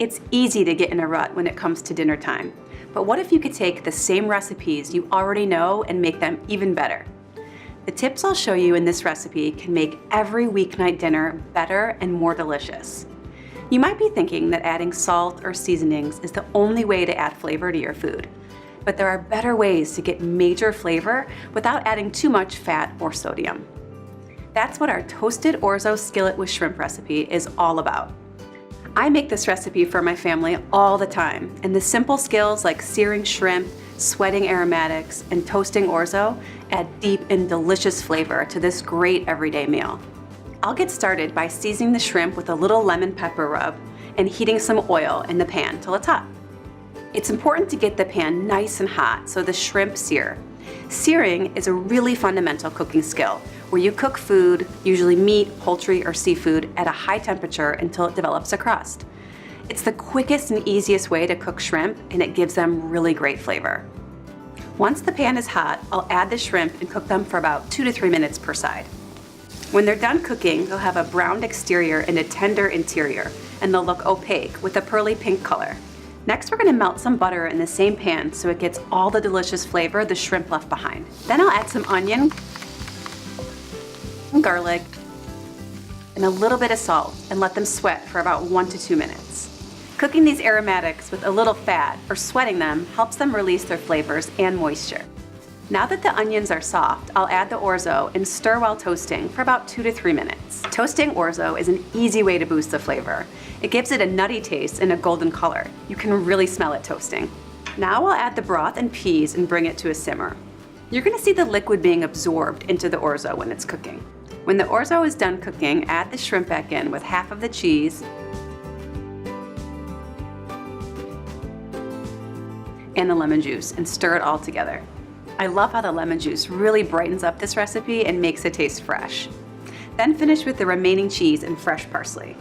It's easy to get in a rut when it comes to dinner time. But what if you could take the same recipes you already know and make them even better? The tips I'll show you in this recipe can make every weeknight dinner better and more delicious. You might be thinking that adding salt or seasonings is the only way to add flavor to your food. But there are better ways to get major flavor without adding too much fat or sodium. That's what our toasted orzo skillet with shrimp recipe is all about. I make this recipe for my family all the time, and the simple skills like searing shrimp, sweating aromatics, and toasting orzo add deep and delicious flavor to this great everyday meal. I'll get started by seasoning the shrimp with a little lemon pepper rub and heating some oil in the pan till it's hot. It's important to get the pan nice and hot so the shrimp sear. Searing is a really fundamental cooking skill where you cook food, usually meat, poultry, or seafood, at a high temperature until it develops a crust. It's the quickest and easiest way to cook shrimp, and it gives them really great flavor. Once the pan is hot, I'll add the shrimp and cook them for about 2 to 3 minutes per side. When they're done cooking, they'll have a browned exterior and a tender interior, and they'll look opaque with a pearly pink color. Next, we're going to melt some butter in the same pan so it gets all the delicious flavor the shrimp left behind. Then I'll add some onion, some garlic, and a little bit of salt and let them sweat for about 1 to 2 minutes. Cooking these aromatics with a little fat or sweating them helps them release their flavors and moisture. Now that the onions are soft, I'll add the orzo and stir while toasting for about 2 to 3 minutes. Toasting orzo is an easy way to boost the flavor. It gives it a nutty taste and a golden color. You can really smell it toasting. Now I'll add the broth and peas and bring it to a simmer. You're going to see the liquid being absorbed into the orzo when it's cooking. When the orzo is done cooking, add the shrimp back in with half of the cheese and the lemon juice and stir it all together. I love how the lemon juice really brightens up this recipe and makes it taste fresh. Then finish with the remaining cheese and fresh parsley.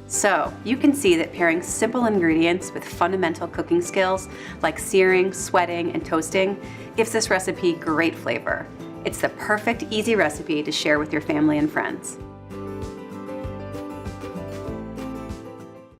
So you can see that pairing simple ingredients with fundamental cooking skills like searing, sweating, and toasting gives this recipe great flavor. It's the perfect, easy recipe to share with your family and friends.